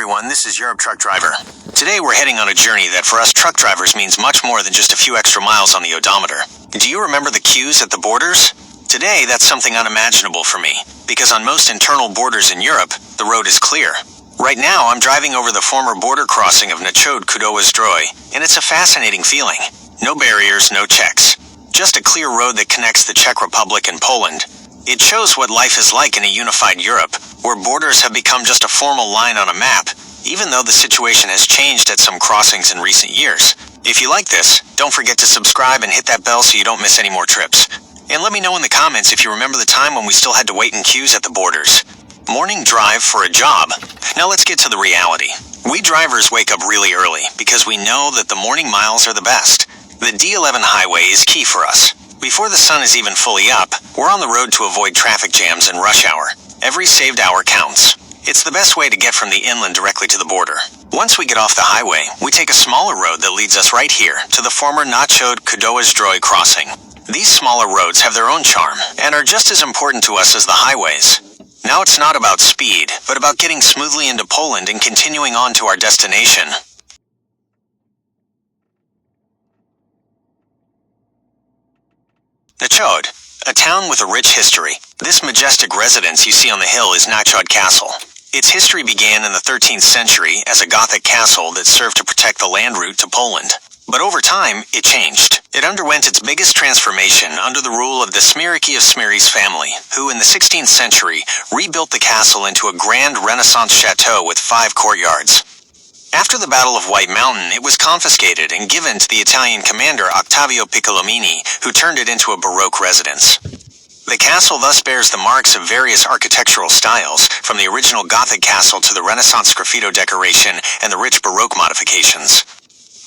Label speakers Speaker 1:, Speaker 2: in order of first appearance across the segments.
Speaker 1: everyone, this is Europe Truck Driver. Today we're heading on a journey that for us truck drivers means much more than just a few extra miles on the odometer. Do you remember the queues at the borders? Today that's something unimaginable for me, because on most internal borders in Europe, the road is clear. Right now I'm driving over the former border crossing of Nachod Kudowa Zdroj, and it's a fascinating feeling. No barriers, no checks. Just a clear road that connects the Czech Republic and Poland. It shows what life is like in a unified Europe, where borders have become just a formal line on a map, even though the situation has changed at some crossings in recent years. If you like this, don't forget to subscribe and hit that bell so you don't miss any more trips. And let me know in the comments if you remember the time when we still had to wait in queues at the borders. Morning drive for a job. Now let's get to the reality. We drivers wake up really early because we know that the morning miles are the best. The D11 highway is key for us. Before the sun is even fully up, we're on the road to avoid traffic jams and rush hour. Every saved hour counts. It's the best way to get from the inland directly to the border. Once we get off the highway, we take a smaller road that leads us right here to the former Nachod Kudowa-Zdrój crossing. These smaller roads have their own charm and are just as important to us as the highways. Now it's not about speed, but about getting smoothly into Poland and continuing on to our destination. Nachod, a town with a rich history. This majestic residence you see on the hill is Nachod Castle. Its history began in the 13th century as a Gothic castle that served to protect the land route to Poland. But over time, it changed. It underwent its biggest transformation under the rule of the Smiriki of Smyry's family, who in the 16th century rebuilt the castle into a grand Renaissance chateau with 5 courtyards. After the Battle of White Mountain, it was confiscated and given to the Italian commander Ottavio Piccolomini, who turned it into a Baroque residence. The castle thus bears the marks of various architectural styles, from the original Gothic castle to the Renaissance sgraffito decoration and the rich Baroque modifications.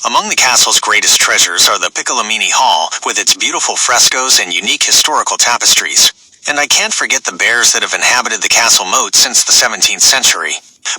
Speaker 1: Among the castle's greatest treasures are the Piccolomini Hall, with its beautiful frescoes and unique historical tapestries. And I can't forget the bears that have inhabited the castle moat since the 17th century.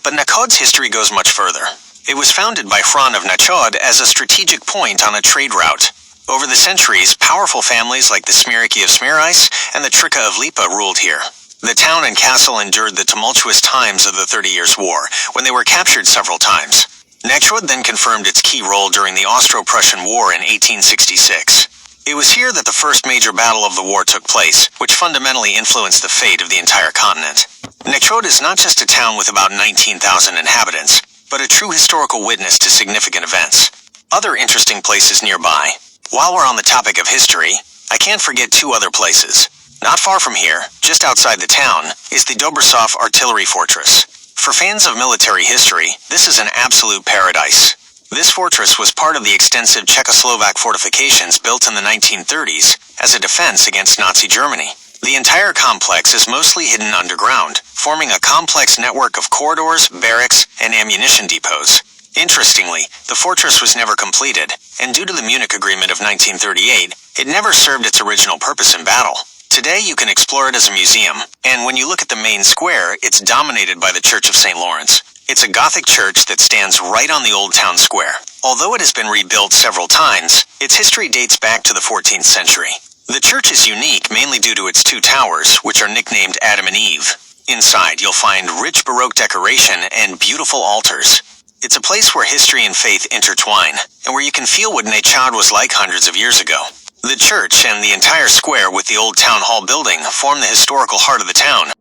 Speaker 1: But Nachod's history goes much further. It was founded by Fran of Nachod as a strategic point on a trade route. Over the centuries, powerful families like the Smiriki of Smyry's and the Tricka of Lipa ruled here. The town and castle endured the tumultuous times of the 30 Years' War, when they were captured several times. Nachod then confirmed its key role during the Austro-Prussian War in 1866. It was here that the first major battle of the war took place, which fundamentally influenced the fate of the entire continent. Nachod is not just a town with about 19,000 inhabitants, but a true historical witness to significant events. Other interesting places nearby. While we're on the topic of history, I can't forget 2 other places. Not far from here, just outside the town, is the Dobrsov artillery fortress. For fans of military history, this is an absolute paradise. This fortress was part of the extensive Czechoslovak fortifications built in the 1930s as a defense against Nazi Germany. The entire complex is mostly hidden underground, forming a complex network of corridors, barracks, and ammunition depots. Interestingly, the fortress was never completed, and due to the Munich Agreement of 1938, it never served its original purpose in battle. Today you can explore it as a museum, and when you look at the main square, it's dominated by the Church of St. Lawrence. It's a Gothic church that stands right on the old town square. Although it has been rebuilt several times, its history dates back to the 14th century. The church is unique mainly due to its 2 towers, which are nicknamed Adam and Eve. Inside, you'll find rich Baroque decoration and beautiful altars. It's a place where history and faith intertwine, and where you can feel what Nachod was like hundreds of years ago. The church and the entire square with the old town hall building form the historical heart of the town.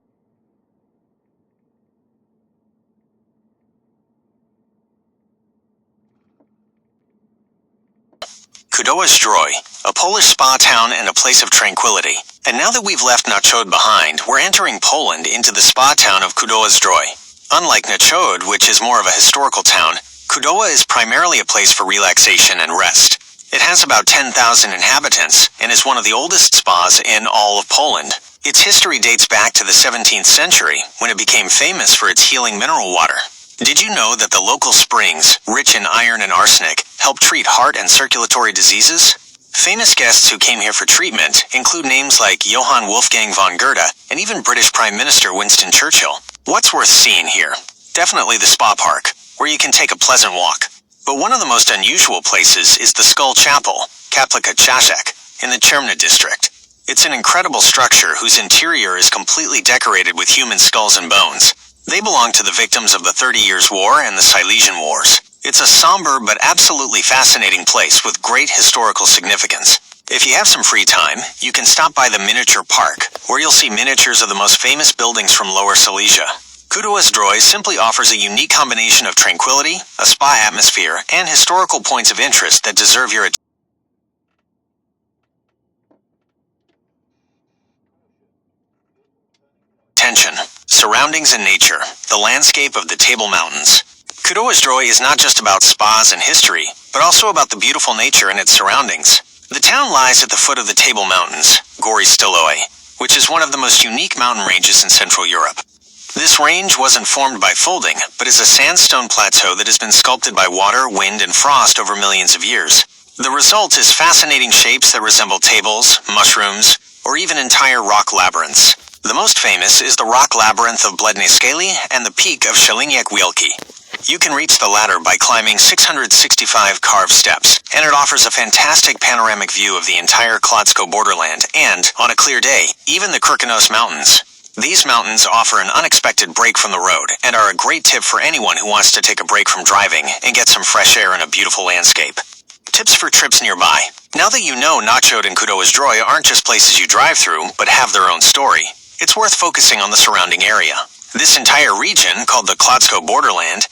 Speaker 1: Kudowa Zdroj, a Polish spa town and a place of tranquility. And now that we've left Nachod behind, we're entering Poland into the spa town of Kudowa Zdroj. Unlike Nachod, which is more of a historical town, Kudowa is primarily a place for relaxation and rest. It has about 10,000 inhabitants and is one of the oldest spas in all of Poland. Its history dates back to the 17th century, when it became famous for its healing mineral water. Did you know that the local springs, rich in iron and arsenic, help treat heart and circulatory diseases? Famous guests who came here for treatment include names like Johann Wolfgang von Goethe and even British Prime Minister Winston Churchill. What's worth seeing here? Definitely the spa park, where you can take a pleasant walk. But one of the most unusual places is the Skull Chapel, Kudowa Czech, in the Czermna district. It's an incredible structure whose interior is completely decorated with human skulls and bones. They belong to the victims of the 30 Years' War and the Silesian Wars. It's a somber but absolutely fascinating place with great historical significance. If you have some free time, you can stop by the Miniature Park, where you'll see miniatures of the most famous buildings from Lower Silesia. Kudowa Zdroj simply offers a unique combination of tranquility, a spa atmosphere, and historical points of interest that deserve your attention. Surroundings and nature, the landscape of the Table Mountains. Kudowa Zdroj is not just about spas and history, but also about the beautiful nature and its surroundings. The town lies at the foot of the Table Mountains, Gory Stoloi, which is one of the most unique mountain ranges in Central Europe. This range wasn't formed by folding, but is a sandstone plateau that has been sculpted by water, wind, and frost over millions of years. The result is fascinating shapes that resemble tables, mushrooms, or even entire rock labyrinths. The most famous is the rock labyrinth of Bledny Skaly and the peak of Szeliniec Wielki. You can reach the latter by climbing 665 carved steps, and it offers a fantastic panoramic view of the entire Kłodzko borderland and, on a clear day, even the Krkonos Mountains. These mountains offer an unexpected break from the road and are a great tip for anyone who wants to take a break from driving and get some fresh air in a beautiful landscape. Tips for trips nearby. Now that you know Nachod and Kudowa Zdroj aren't just places you drive through, but have their own story, it's worth focusing on the surrounding area. This entire region, called the Kłodzko borderland,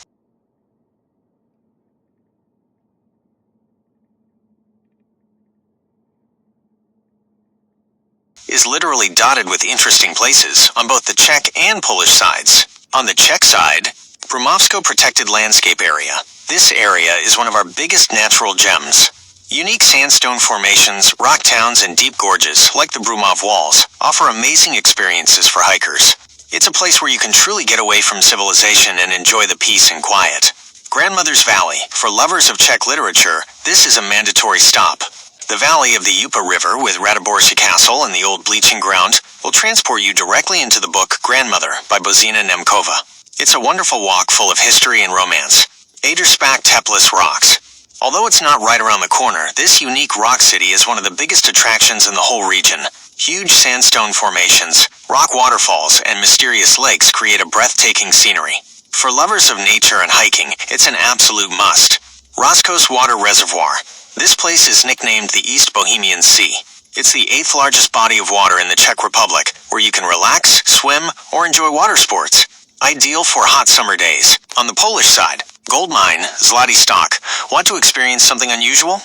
Speaker 1: is literally dotted with interesting places on both the Czech and Polish sides. On the Czech side, Brummovsko Protected Landscape Area. This area is one of our biggest natural gems. Unique sandstone formations, rock towns, and deep gorges, like the Brumov Walls, offer amazing experiences for hikers. It's a place where you can truly get away from civilization and enjoy the peace and quiet. Grandmother's Valley. For lovers of Czech literature, this is a mandatory stop. The valley of the Upa River with Ratiborsia Castle and the old bleaching ground will transport you directly into the book Grandmother by Božena Němcová. It's a wonderful walk full of history and romance. Ejdrsbach Teplis Rocks. Although it's not right around the corner, this unique rock city is one of the biggest attractions in the whole region. Huge sandstone formations, rock waterfalls, and mysterious lakes create a breathtaking scenery. For lovers of nature and hiking, it's an absolute must. Roskos Water Reservoir. This place is nicknamed the East Bohemian Sea. It's the 8th largest body of water in the Czech Republic, where you can relax, swim, or enjoy water sports. Ideal for hot summer days. On the Polish side, gold mine, Złoty Stok. Want to experience something unusual?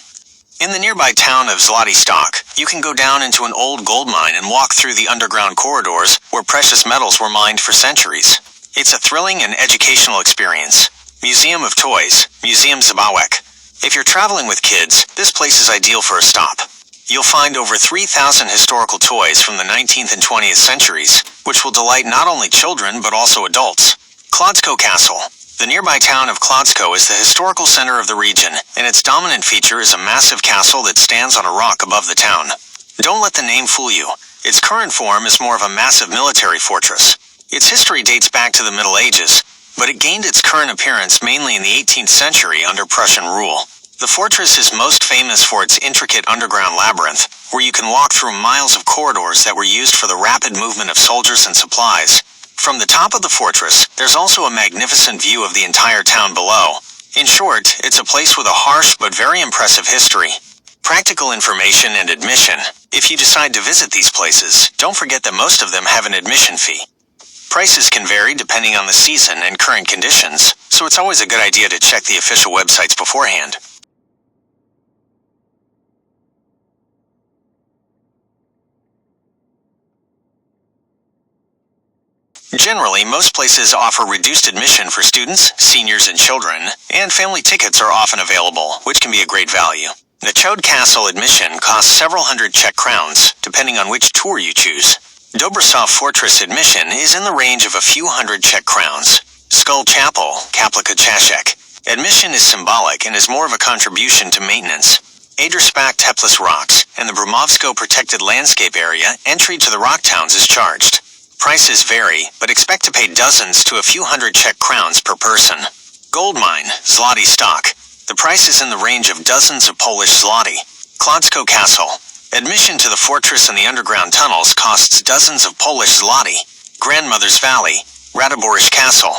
Speaker 1: In the nearby town of Złoty Stok, you can go down into an old gold mine and walk through the underground corridors where precious metals were mined for centuries. It's a thrilling and educational experience. Museum of Toys, Museum Zabawek. If you're traveling with kids, this place is ideal for a stop. You'll find over 3,000 historical toys from the 19th and 20th centuries, which will delight not only children but also adults. Kłodzko Castle. The nearby town of Kłodzko is the historical center of the region, and its dominant feature is a massive castle that stands on a rock above the town. Don't let the name fool you. Its current form is more of a massive military fortress. Its history dates back to the Middle Ages, but it gained its current appearance mainly in the 18th century under Prussian rule. The fortress is most famous for its intricate underground labyrinth, where you can walk through miles of corridors that were used for the rapid movement of soldiers and supplies. From the top of the fortress, there's also a magnificent view of the entire town below. In short, it's a place with a harsh but very impressive history. Practical information and admission. If you decide to visit these places, don't forget that most of them have an admission fee. Prices can vary depending on the season and current conditions, so it's always a good idea to check the official websites beforehand. Generally, most places offer reduced admission for students, seniors, and children, and family tickets are often available, which can be a great value. Nachod Castle admission costs several hundred Czech crowns, depending on which tour you choose. Dobroslav Fortress admission is in the range of a few hundred Czech crowns. Skull Chapel, Kaplica Czech. Admission is symbolic and is more of a contribution to maintenance. Ejdrsbach Teplis Rocks and the Brummovsko Protected Landscape Area entry to the rock towns is charged. Prices vary, but expect to pay dozens to a few hundred Czech crowns per person. Gold mine, Złoty Stok. The price is in the range of dozens of Polish zloty. Kłodzko Castle. Admission to the fortress and the underground tunnels costs dozens of Polish zloty. Grandmother's Valley. Radebor's Castle.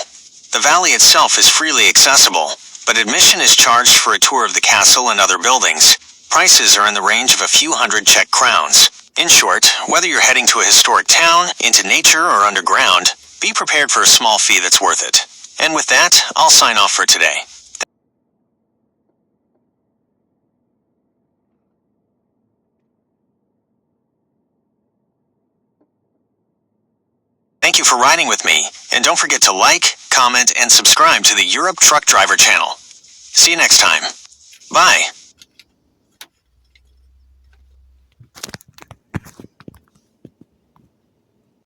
Speaker 1: The valley itself is freely accessible, but admission is charged for a tour of the castle and other buildings. Prices are in the range of a few hundred Czech crowns. In short, whether you're heading to a historic town, into nature, or underground, be prepared for a small fee that's worth it. And with that, I'll sign off for today. Thank you for riding with me, and don't forget to like, comment, and subscribe to the Europe Truck Driver channel. See you next time. Bye.